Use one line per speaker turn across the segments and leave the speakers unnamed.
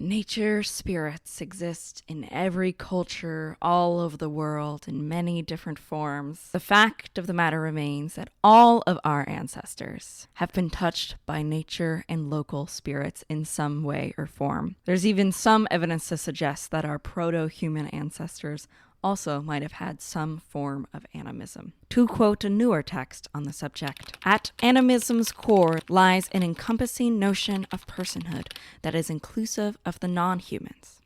Nature spirits exist in every culture all over the world in many different forms. The fact of the matter remains that all of our ancestors have been touched by nature and local spirits in some way or form. There's even some evidence to suggest that our proto-human ancestors also might have had some form of animism. To quote a newer text on the subject, at animism's core lies an encompassing notion of personhood that is inclusive of the non-humans.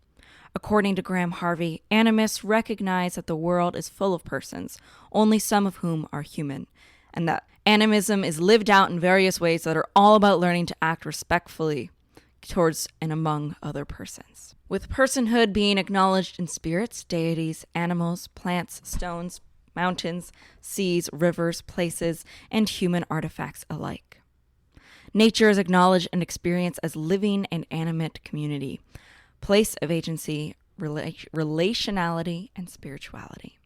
According to Graham Harvey, animists recognize that the world is full of persons, only some of whom are human, and that animism is lived out in various ways that are all about learning to act respectfully towards and among other persons. With personhood being acknowledged in spirits, deities, animals, plants, stones, mountains, seas, rivers, places, and human artifacts alike. Nature is acknowledged and experienced as living and animate community, place of agency, relationality, and spirituality.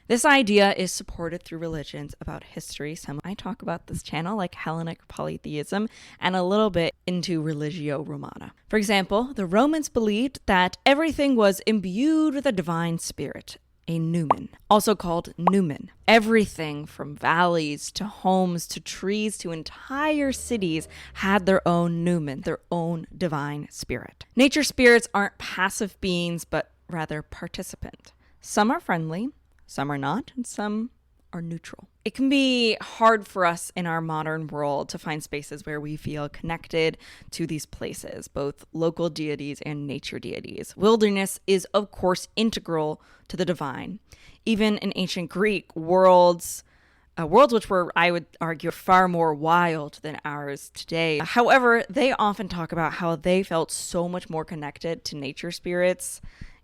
This idea is supported through religions about history. Some I talk about this channel, like Hellenic polytheism, and a little bit into Religio Romana. For example, the Romans believed that everything was imbued with a divine spirit, a numen, also called numen. Everything from valleys to homes to trees to entire cities had their own numen, their own divine spirit. Nature spirits aren't passive beings, but rather participant. Some are friendly, some are not, and some are neutral. It can be hard for us in our modern world to find spaces where we feel connected to these places, both local deities and nature deities. Wilderness is, of course, integral to the divine. Even in ancient Greek, worlds which were, I would argue, far more wild than ours today. However, they often talk about how they felt so much more connected to nature spirits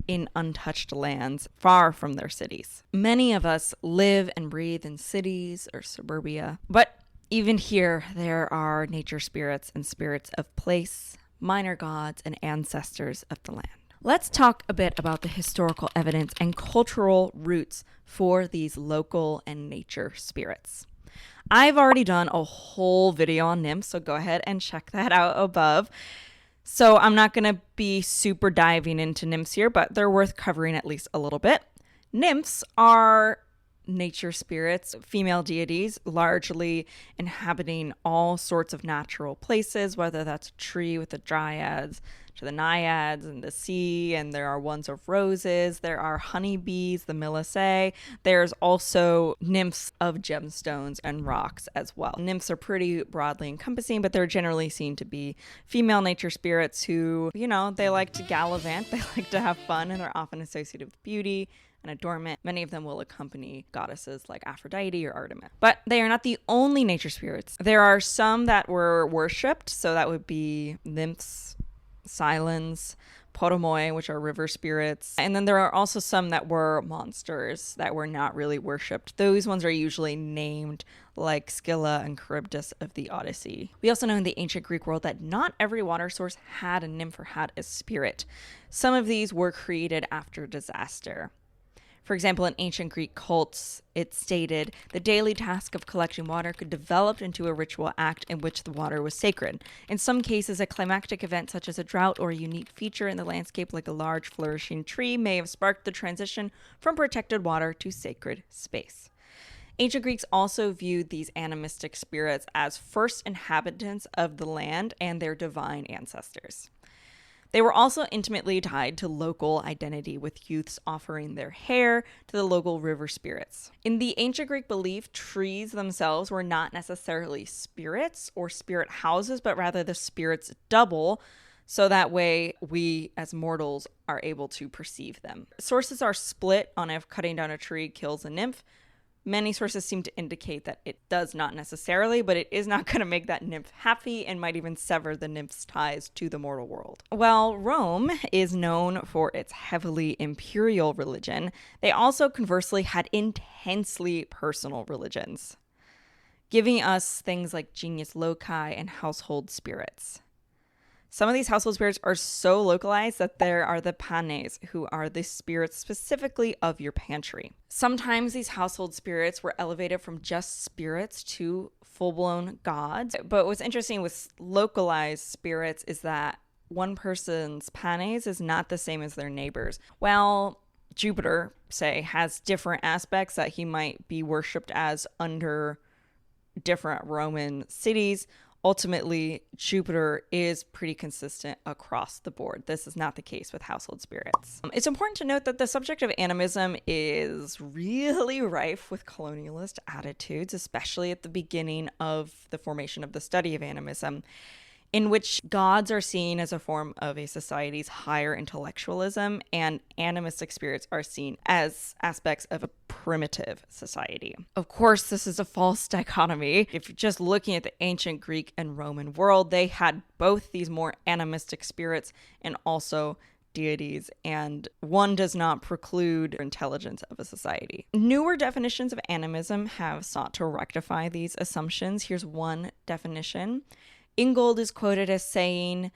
in untouched lands far from their cities. Many of us live and breathe in cities or suburbia, but even here there are nature spirits and spirits of place, minor gods, and ancestors of the land. Let's talk a bit about the historical evidence and cultural roots for these local and nature spirits. I've already done a whole video on nymphs, so go ahead and check that out above. So I'm not going to be super diving into nymphs here, but they're worth covering at least a little bit. Nymphs are nature spirits, female deities, largely inhabiting all sorts of natural places, whether that's a tree with the dryads, to the naiads and the sea, and there are ones of roses, there are honeybees, the Melisae, there's also nymphs of gemstones and rocks as well. Nymphs are pretty broadly encompassing, but they're generally seen to be female nature spirits who, they like to gallivant, they like to have fun, and they're often associated with beauty and adornment. Many of them will accompany goddesses like Aphrodite or Artemis. But they are not the only nature spirits. There are some that were worshipped, so that would be nymphs, Silens, Potomoi, which are river spirits. And then there are also some that were monsters that were not really worshipped. Those ones are usually named like Scylla and Charybdis of the Odyssey. We also know in the ancient Greek world that not every water source had a nymph or had a spirit. Some of these were created after disaster. For example, in ancient Greek cults, it stated the daily task of collecting water could develop into a ritual act in which the water was sacred. In some cases, a climactic event such as a drought or a unique feature in the landscape like a large flourishing tree may have sparked the transition from protected water to sacred space. Ancient Greeks also viewed these animistic spirits as first inhabitants of the land and their divine ancestors. They were also intimately tied to local identity, with youths offering their hair to the local river spirits. In the ancient Greek belief, trees themselves were not necessarily spirits or spirit houses, but rather the spirit's double, so that way we as mortals are able to perceive them. Sources are split on if cutting down a tree kills a nymph. Many sources seem to indicate that it does not necessarily, but it is not going to make that nymph happy and might even sever the nymph's ties to the mortal world. While Rome is known for its heavily imperial religion, they also conversely had intensely personal religions, giving us things like genius loci and household spirits. Some of these household spirits are so localized that there are the panes, who are the spirits specifically of your pantry. Sometimes these household spirits were elevated from just spirits to full-blown gods. But what's interesting with localized spirits is that one person's panes is not the same as their neighbors. Well, Jupiter, say, has different aspects that he might be worshipped as under different Roman cities. Ultimately, Jupiter is pretty consistent across the board. This is not the case with household spirits. It's important to note that the subject of animism is really rife with colonialist attitudes, especially at the beginning of the formation of the study of animism, in which gods are seen as a form of a society's higher intellectualism, and animistic spirits are seen as aspects of a primitive society. Of course, this is a false dichotomy. If you're just looking at the ancient Greek and Roman world, they had both these more animistic spirits and also deities, and one does not preclude intelligence of a society. Newer definitions of animism have sought to rectify these assumptions. Here's one definition. Ingold is quoted as saying,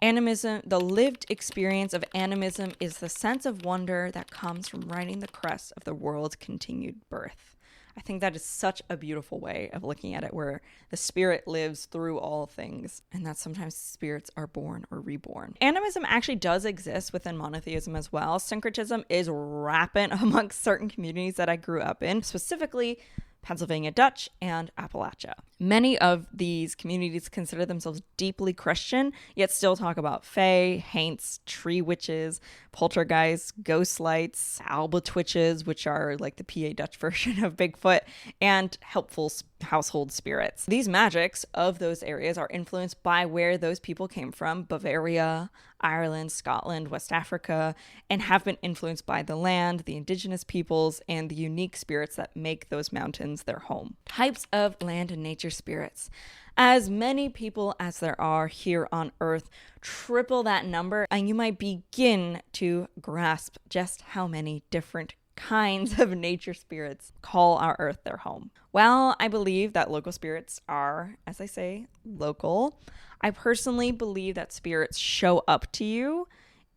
"Animism, the lived experience of animism is the sense of wonder that comes from riding the crest of the world's continued birth." I think that is such a beautiful way of looking at it, where the spirit lives through all things, and that sometimes spirits are born or reborn. Animism actually does exist within monotheism as well. Syncretism is rampant amongst certain communities that I grew up in, specifically Pennsylvania Dutch and Appalachia. Many of these communities consider themselves deeply Christian, yet still talk about fae, haints, tree witches, poltergeists, ghost lights, albatwitches, which are like the PA Dutch version of Bigfoot, and helpful household spirits. These magics of those areas are influenced by where those people came from, Bavaria, Ireland, Scotland, West Africa, and have been influenced by the land, the indigenous peoples, and the unique spirits that make those mountains their home. Types of land and nature spirits. As many people as there are here on Earth, triple that number, and you might begin to grasp just how many different kinds of nature spirits call our Earth their home. While I believe that local spirits are, as I say, local, I personally believe that spirits show up to you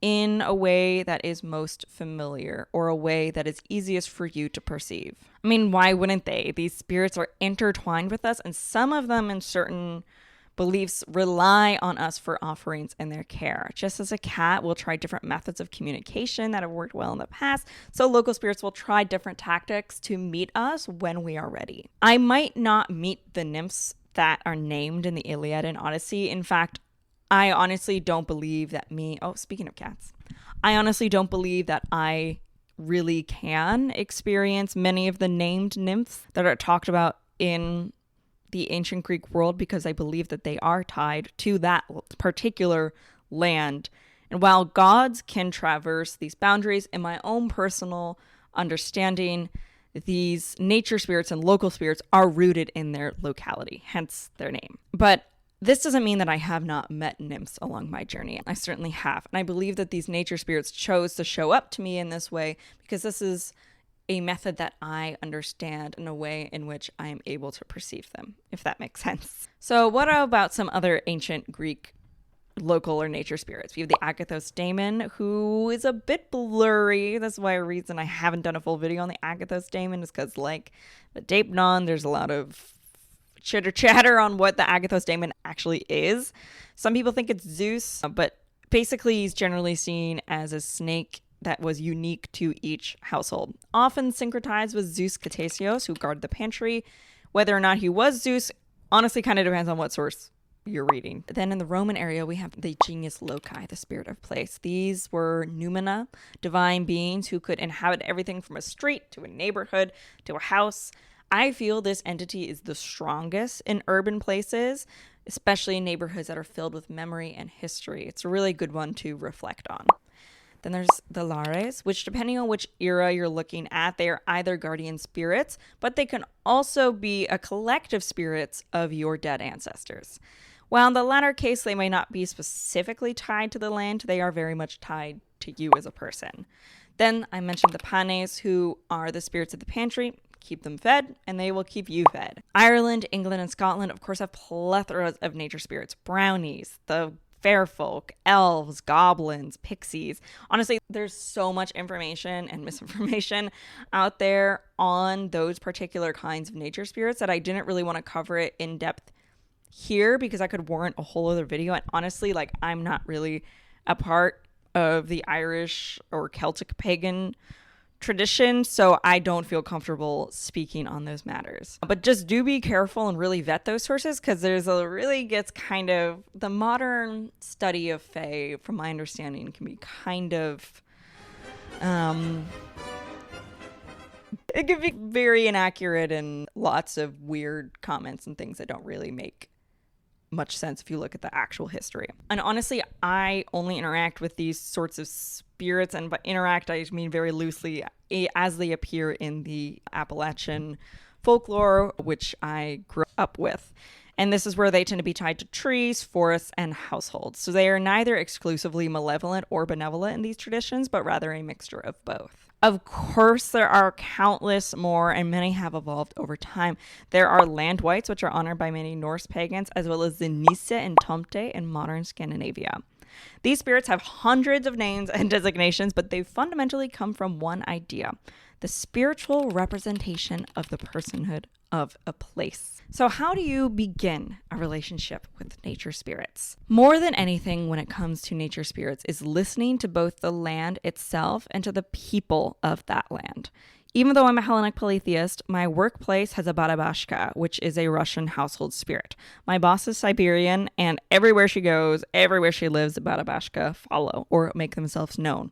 in a way that is most familiar, or a way that is easiest for you to perceive. I mean, why wouldn't they? These spirits are intertwined with us, and some of them in certain beliefs rely on us for offerings and their care. Just as a cat will try different methods of communication that have worked well in the past, so local spirits will try different tactics to meet us when we are ready. I might not meet the nymphs that are named in the Iliad and Odyssey. In fact, I honestly don't believe that speaking of cats, I honestly don't believe that I really can experience many of the named nymphs that are talked about in the ancient Greek world, because I believe that they are tied to that particular land. And while gods can traverse these boundaries, in my own personal understanding, these nature spirits and local spirits are rooted in their locality, hence their name. But this doesn't mean that I have not met nymphs along my journey. I certainly have. And I believe that these nature spirits chose to show up to me in this way because this is a method that I understand in a way in which I am able to perceive them, if that makes sense. So what about some other ancient Greek local or nature spirits? We have the Agathos daemon, who is a bit blurry. That's why a reason I haven't done a full video on the Agathos daemon is because, like the Daepnon, there's a lot of chitter chatter on what the Agathos daemon actually is. Some people think it's Zeus, but basically he's generally seen as a snake that was unique to each household. Often syncretized with Zeus Ctesios, who guarded the pantry. Whether or not he was Zeus honestly kind of depends on what source you're reading. Then in the Roman area, we have the genius loci, the spirit of place. These were noumena, divine beings who could inhabit everything from a street to a neighborhood to a house. I feel this entity is the strongest in urban places, especially in neighborhoods that are filled with memory and history. It's a really good one to reflect on. Then there's the Lares, which depending on which era you're looking at, they are either guardian spirits, but they can also be a collective spirits of your dead ancestors. While in the latter case, they may not be specifically tied to the land, they are very much tied to you as a person. Then I mentioned the Panes, who are the spirits of the pantry. Keep them fed, and they will keep you fed. Ireland, England, and Scotland, of course, have plethoras of nature spirits. Brownies, the fair folk, elves, goblins, pixies. Honestly, there's so much information and misinformation out there on those particular kinds of nature spirits that I didn't really want to cover it in depth here because I could warrant a whole other video. And honestly, like, I'm not really a part of the Irish or Celtic pagan tradition, so I don't feel comfortable speaking on those matters. But just do be careful and really vet those sources, because gets kind of, the modern study of Fae, from my understanding, can be kind of it can be very inaccurate and lots of weird comments and things that don't really make much sense if you look at the actual history. And honestly, I only interact with these sorts of spirits, and by interact I mean very loosely, as they appear in the Appalachian folklore, which I grew up with. And this is where they tend to be tied to trees, forests, and households. So they are neither exclusively malevolent or benevolent in these traditions, but rather a mixture of both. Of course, there are countless more, and many have evolved over time. There are land wights, which are honored by many Norse pagans, as well as the Nisse and Tomte in modern Scandinavia. These spirits have hundreds of names and designations, but they fundamentally come from one idea: the spiritual representation of the personhood of a place. So how do you begin a relationship with nature spirits? More than anything, when it comes to nature spirits, is listening to both the land itself and to the people of that land. Even though I'm a Hellenic polytheist, my workplace has a Babashka, which is a Russian household spirit. My boss is Siberian, and everywhere she goes, everywhere she lives, the Babashka follow or make themselves known,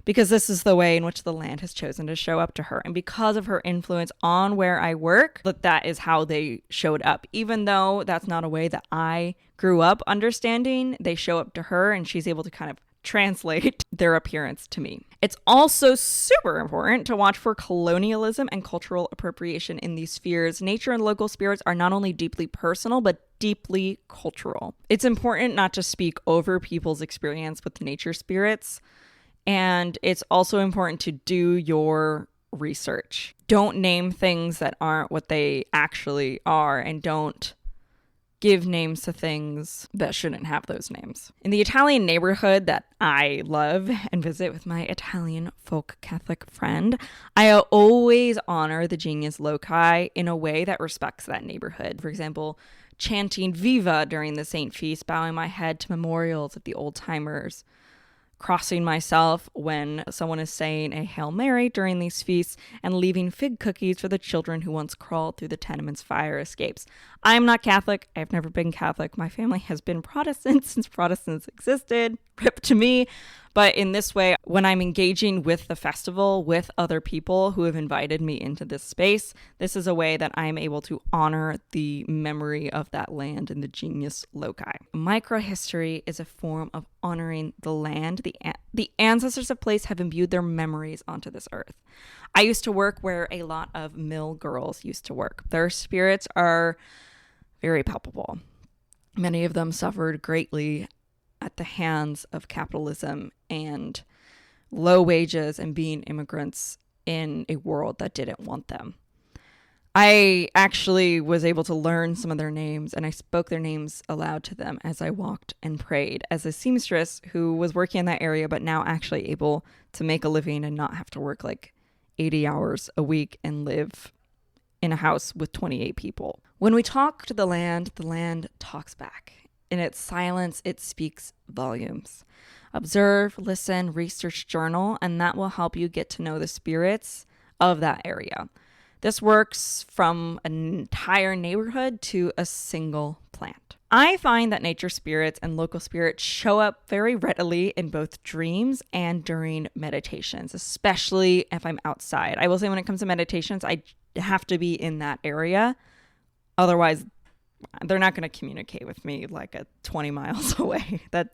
because this is the way in which the land has chosen to show up to her. And because of her influence on where I work, that is how they showed up. Even though that's not a way that I grew up understanding, they show up to her and she's able to kind of translate their appearance to me. It's also super important to watch for colonialism and cultural appropriation in these spheres. Nature and local spirits are not only deeply personal, but deeply cultural. It's important not to speak over people's experience with nature spirits. And it's also important to do your research. Don't name things that aren't what they actually are, and don't give names to things that shouldn't have those names. In the Italian neighborhood that I love and visit with my Italian folk Catholic friend, I always honor the genius loci in a way that respects that neighborhood. For example, chanting Viva during the Saint Feast, bowing my head to memorials of the old timers, crossing myself when someone is saying a Hail Mary during these feasts, and leaving fig cookies for the children who once crawled through the tenement's fire escapes. I'm not Catholic. I've never been Catholic. My family has been Protestant since Protestants existed. Rip to me. But in this way, when I'm engaging with the festival with other people who have invited me into this space, this is a way that I'm able to honor the memory of that land and the genius loci. Microhistory is a form of honoring the land. The ancestors of place have imbued their memories onto this earth. I used to work where a lot of mill girls used to work. Their spirits are very palpable. Many of them suffered greatly at the hands of capitalism and low wages and being immigrants in a world that didn't want them. I actually was able to learn some of their names, and I spoke their names aloud to them as I walked and prayed as a seamstress who was working in that area, but now actually able to make a living and not have to work like 80 hours a week and live in a house with 28 people. When we talk to the land talks back. In its silence, it speaks volumes. Observe, listen, research, journal, and that will help you get to know the spirits of that area. This works from an entire neighborhood to a single plant. I find that nature spirits and local spirits show up very readily in both dreams and during meditations, especially if I'm outside. I will say when it comes to meditations, I have to be in that area. Otherwise, they're not going to communicate with me like at 20 miles away. They're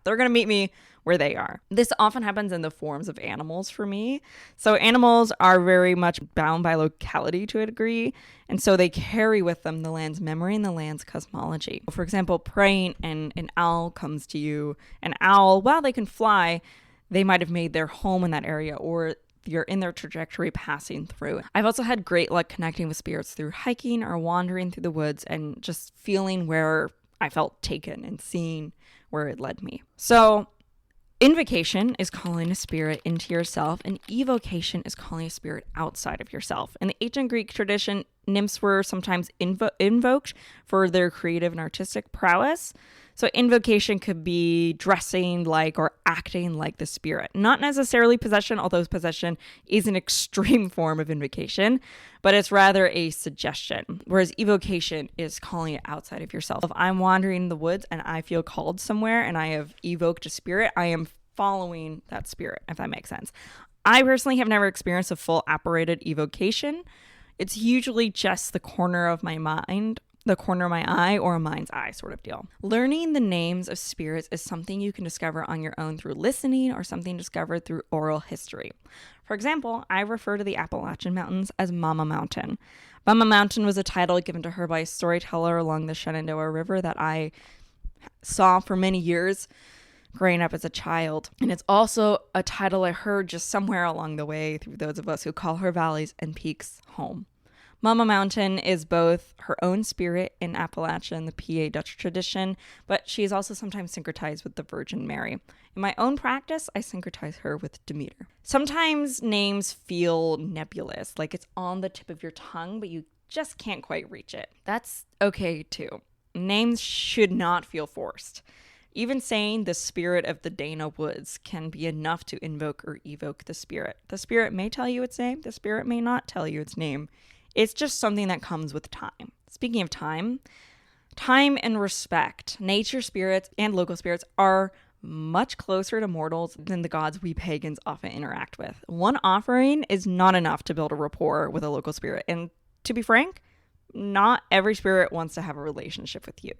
going to meet me where they are. This often happens in the forms of animals for me. So animals are very much bound by locality to a degree. And so they carry with them the land's memory and the land's cosmology. For example, praying and an owl comes to you. An owl, while they can fly, they might have made their home in that area, or you're in their trajectory passing through. I've also had great luck connecting with spirits through hiking or wandering through the woods and just feeling where I felt taken and seeing where it led me. So Invocation is calling a spirit into yourself, and evocation is calling a spirit outside of yourself. In the ancient Greek tradition, nymphs were sometimes invoked for their creative and artistic prowess. So invocation could be dressing like or acting like the spirit. Not necessarily possession, although possession is an extreme form of invocation, but it's rather a suggestion. Whereas evocation is calling it outside of yourself. If I'm wandering in the woods and I feel called somewhere and I have evoked a spirit, I am following that spirit, if that makes sense. I personally have never experienced a full apparated evocation. It's usually just the corner of my mind, the corner of my eye, or a mind's eye sort of deal. Learning the names of spirits is something you can discover on your own through listening or something discovered through oral history. For example, I refer to the Appalachian Mountains as Mama Mountain. Mama Mountain was a title given to her by a storyteller along the Shenandoah River that I saw for many years growing up as a child. And it's also a title I heard just somewhere along the way through those of us who call her valleys and peaks home. Mama Mountain is both her own spirit in Appalachia and the PA Dutch tradition, but she is also sometimes syncretized with the Virgin Mary. In my own practice, I syncretize her with Demeter. Sometimes names feel nebulous, like it's on the tip of your tongue, but you just can't quite reach it. That's okay too. Names should not feel forced. Even saying the spirit of the Dana Woods can be enough to invoke or evoke the spirit. The spirit may tell you its name, the spirit may not tell you its name. It's just something that comes with time. Speaking of time and respect, nature spirits and local spirits are much closer to mortals than the gods we pagans often interact with. One offering is not enough to build a rapport with a local spirit. And to be frank, not every spirit wants to have a relationship with you.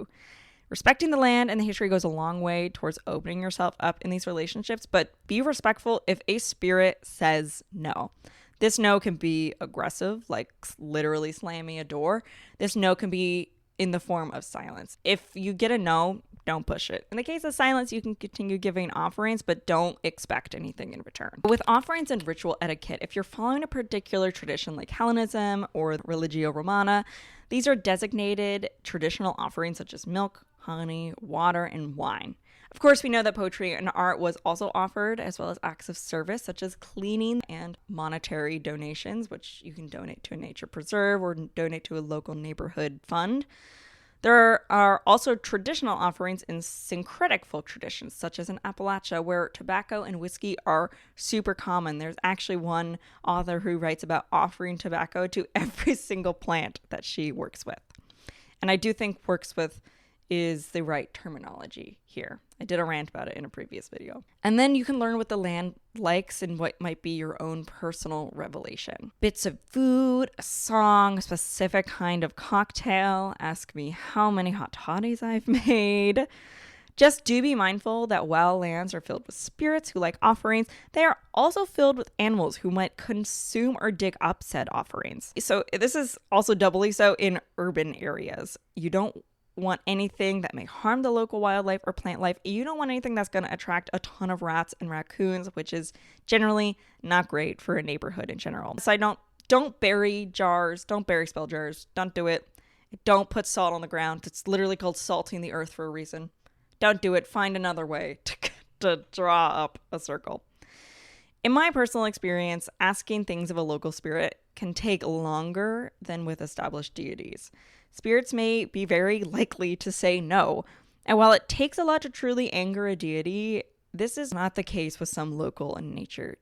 Respecting the land and the history goes a long way towards opening yourself up in these relationships, but be respectful if a spirit says no. This no can be aggressive, like literally slamming a door. This no can be in the form of silence. If you get a no, don't push it. In the case of silence, you can continue giving offerings, but don't expect anything in return. With offerings and ritual etiquette, if you're following a particular tradition like Hellenism or Religio Romana, these are designated traditional offerings such as milk, honey, water, and wine. Of course, we know that poetry and art was also offered, as well as acts of service such as cleaning and monetary donations, which you can donate to a nature preserve or donate to a local neighborhood fund. There are also traditional offerings in syncretic folk traditions, such as in Appalachia, where tobacco and whiskey are super common. There's actually one author who writes about offering tobacco to every single plant that she works with. And I do think works with is the right terminology here. I did a rant about it in a previous video. And then you can learn what the land likes and what might be your own personal revelation. Bits of food, a song, a specific kind of cocktail. Ask me how many hot toddies I've made. Just do be mindful that while lands are filled with spirits who like offerings, they are also filled with animals who might consume or dig up said offerings. So this is also doubly so in urban areas. You don't want anything that may harm the local wildlife or plant life. You don't want anything that's going to attract a ton of rats and raccoons, which is generally not great for a neighborhood in general. So don't bury jars, don't bury spell jars, don't do it. Don't put salt on the ground. It's literally called salting the earth for a reason. Don't do it. Find another way to draw up a circle. In my personal experience, asking things of a local spirit can take longer than with established deities. Spirits may be very likely to say no. And while it takes a lot to truly anger a deity, this is not the case with some local and nature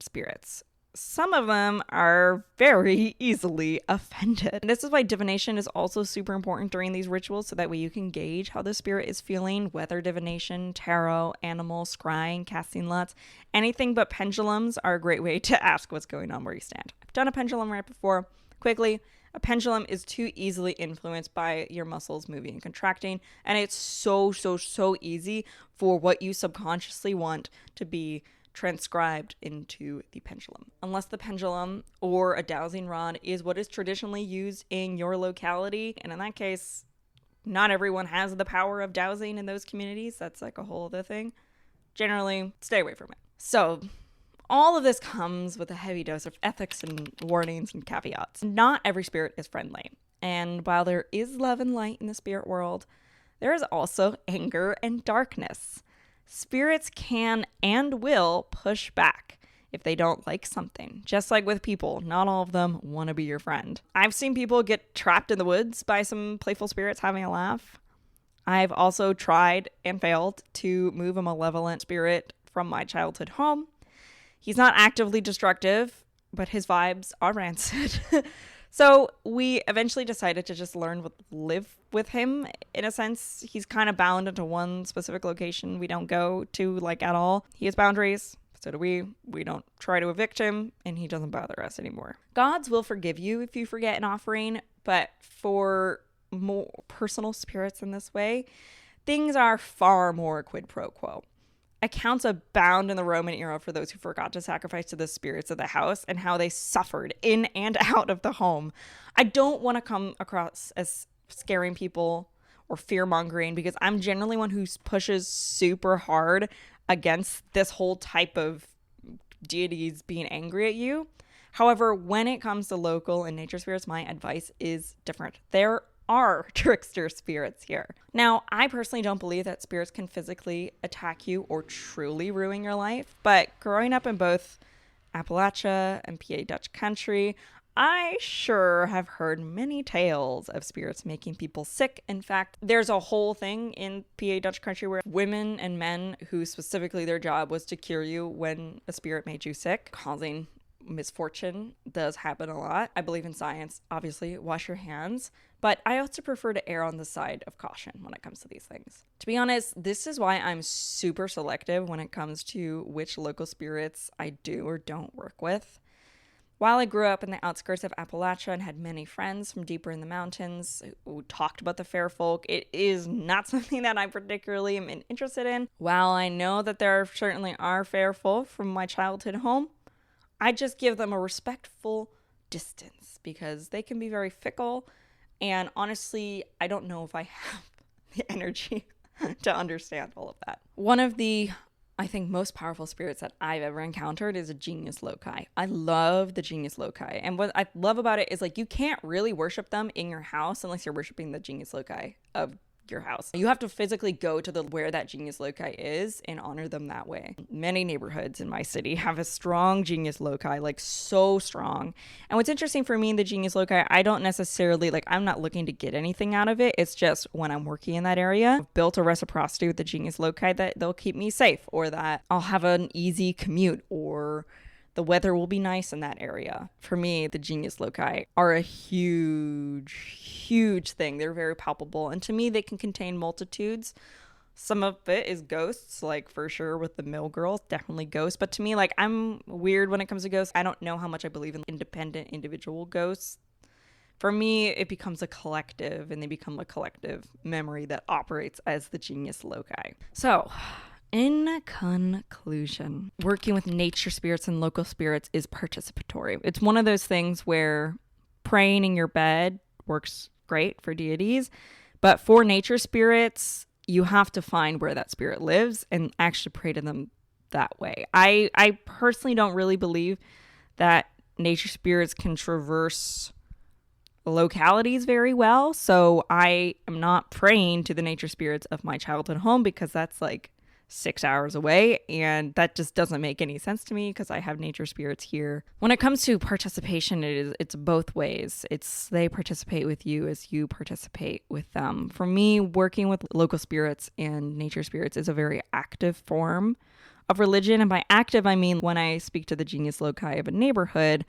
spirits. Some of them are very easily offended. And this is why divination is also super important during these rituals, so that way you can gauge how the spirit is feeling. Weather divination, tarot, animal, scrying, casting lots, anything but pendulums are a great way to ask what's going on where you stand. I've done a pendulum right before. Quickly, a pendulum is too easily influenced by your muscles moving and contracting, and it's so easy for what you subconsciously want to be transcribed into the pendulum. Unless the pendulum or a dowsing rod is what is traditionally used in your locality, and in that case, not everyone has the power of dowsing in those communities. That's like a whole other thing. Generally, stay away from it. So, all of this comes with a heavy dose of ethics and warnings and caveats. Not every spirit is friendly. And while there is love and light in the spirit world, there is also anger and darkness. spirits can and will push back if they don't like something. Just like with people, not all of them want to be your friend. I've seen people get trapped in the woods by some playful spirits having a laugh. I've also tried and failed to move a malevolent spirit from my childhood home. He's not actively destructive, but his vibes are rancid. So we eventually decided to just live with him. In a sense, he's kind of bound into one specific location we don't go to like at all. He has boundaries, so do we. We don't try to evict him, and he doesn't bother us anymore. Gods will forgive you if you forget an offering, but for more personal spirits in this way, things are far more quid pro quo. Accounts abound in the Roman era for those who forgot to sacrifice to the spirits of the house and how they suffered in and out of the home. I don't want to come across as scaring people or fear-mongering, because I'm generally one who pushes super hard against this whole type of deities being angry at you. However, when it comes to local and nature spirits, my advice is different. There are trickster spirits here. Now, I personally don't believe that spirits can physically attack you or truly ruin your life, but growing up in both Appalachia and PA Dutch country, I sure have heard many tales of spirits making people sick. In fact, there's a whole thing in PA Dutch country where women and men who specifically their job was to cure you when a spirit made you sick, causing misfortune does happen a lot. I believe in science. Obviously, wash your hands. But I also prefer to err on the side of caution when it comes to these things. To be honest, this is why I'm super selective when it comes to which local spirits I do or don't work with. While I grew up in the outskirts of Appalachia and had many friends from deeper in the mountains who talked about the fair folk, it is not something that I particularly am interested in. While I know that there certainly are fair folk from my childhood home, I just give them a respectful distance because they can be very fickle. And honestly, I don't know if I have the energy to understand all of that. One of the, I think, most powerful spirits that I've ever encountered is a genius loci. I love the genius loci. And what I love about it is, like, you can't really worship them in your house unless you're worshiping the genius loci of your house. You have to physically go to where that genius loci is and honor them that way. Many neighborhoods in my city have a strong genius loci, like so strong. And what's interesting for me in the genius loci, I don't necessarily, like, I'm not looking to get anything out of it. It's just when I'm working in that area, I've built a reciprocity with the genius loci that they'll keep me safe, or that I'll have an easy commute, or the weather will be nice in that area. For me, the genius loci are a huge thing. They're very palpable. And to me, they can contain multitudes. Some of it is ghosts, like for sure with the mill girls, definitely ghosts. But to me, like, I'm weird when it comes to ghosts. I don't know how much I believe in independent individual ghosts. For me, it becomes a collective, and they become a collective memory that operates as the genius loci. So, in conclusion, working with nature spirits and local spirits is participatory. It's one of those things where praying in your bed works great for deities, but for nature spirits, you have to find where that spirit lives and actually pray to them that way. I personally don't really believe that nature spirits can traverse localities very well, so I am not praying to the nature spirits of my childhood home, because that's like 6 hours away, and that just doesn't make any sense to me because I have nature spirits here. When it comes to participation, it's both ways. It's they participate with you as you participate with them. For me, working with local spirits and nature spirits is a very active form of religion, and by active I mean when I speak to the genius loci of a neighborhood,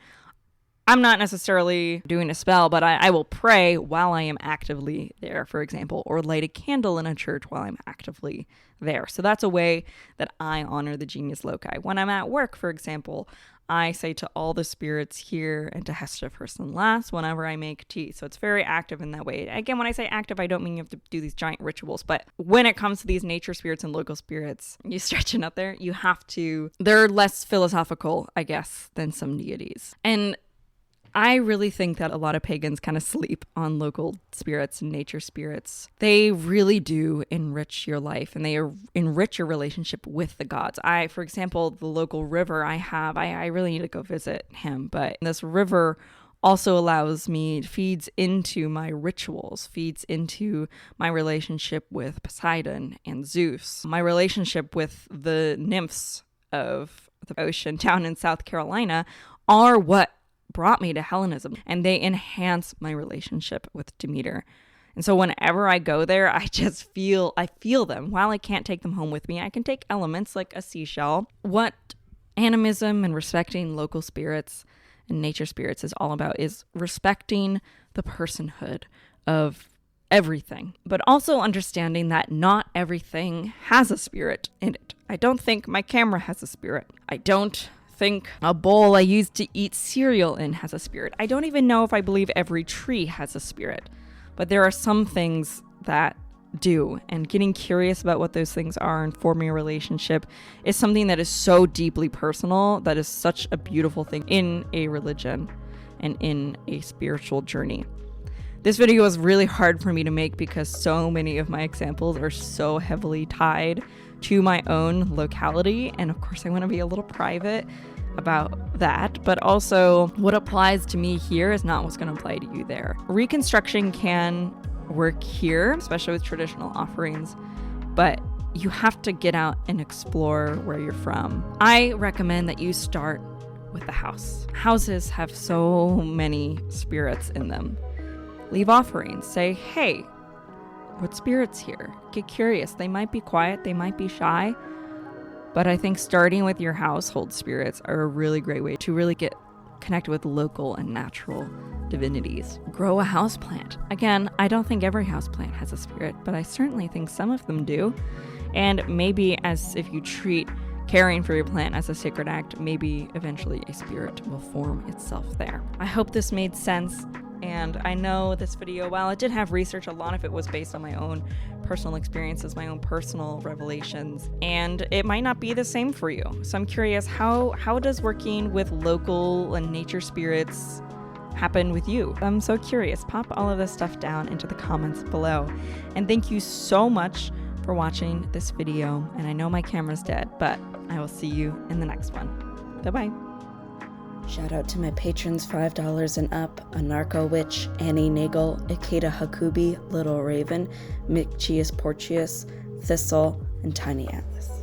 I'm not necessarily doing a spell, but I will pray while I am actively there, for example, or light a candle in a church while I'm actively there. So that's a way that I honor the genius loci. When I'm at work, for example, I say to all the spirits here and to Hester first and last whenever I make tea. So it's very active in that way. Again, when I say active, I don't mean you have to do these giant rituals, but when it comes to these nature spirits and local spirits, you stretch it out there, you have to, they're less philosophical, I guess, than some deities. And I really think that a lot of pagans kind of sleep on local spirits and nature spirits. They really do enrich your life, and they enrich your relationship with the gods. For example, the local river I really need to go visit him, but this river also feeds into my rituals, feeds into my relationship with Poseidon and Zeus, my relationship with the nymphs of the ocean down in South Carolina are what brought me to Hellenism, and they enhance my relationship with Demeter. And so whenever I go there, I feel them. While I can't take them home with me, I can take elements like a seashell. What animism and respecting local spirits and nature spirits is all about is respecting the personhood of everything, but also understanding that not everything has a spirit in it. I don't think my camera has a spirit. I don't think a bowl I use to eat cereal in has a spirit. I don't even know if I believe every tree has a spirit. But there are some things that do, and getting curious about what those things are and forming a relationship is something that is so deeply personal, that is such a beautiful thing in a religion and in a spiritual journey. This video was really hard for me to make because so many of my examples are so heavily tied to my own locality, and of course I want to be a little private about that, but also what applies to me here is not what's going to apply to you there. Reconstruction can work here, especially with traditional offerings, but you have to get out and explore where you're from. I recommend that you start with the house. Houses have so many spirits in them. Leave offerings. Say, hey, what spirit's here? Get curious. They might be quiet, they might be shy, but I think starting with your household spirits are a really great way to really get connected with local and natural divinities. Grow a houseplant. Again, I don't think every houseplant has a spirit, but I certainly think some of them do. And maybe as if you treat caring for your plant as a sacred act, maybe eventually a spirit will form itself there. I hope this made sense. And I know this video, while it did have research, a lot of it was based on my own personal experiences, my own personal revelations, and it might not be the same for you. So I'm curious, how does working with local and nature spirits happen with you? I'm so curious. Pop all of this stuff down into the comments below. And thank you so much for watching this video. And I know my camera's dead, but I will see you in the next one. Bye-bye.
Shout out to my patrons $5 and up: Anarcho Witch, Annie Nagel, Ikeda Hakubi, Little Raven, Michius Porcius, Thistle, and Tiny Atlas.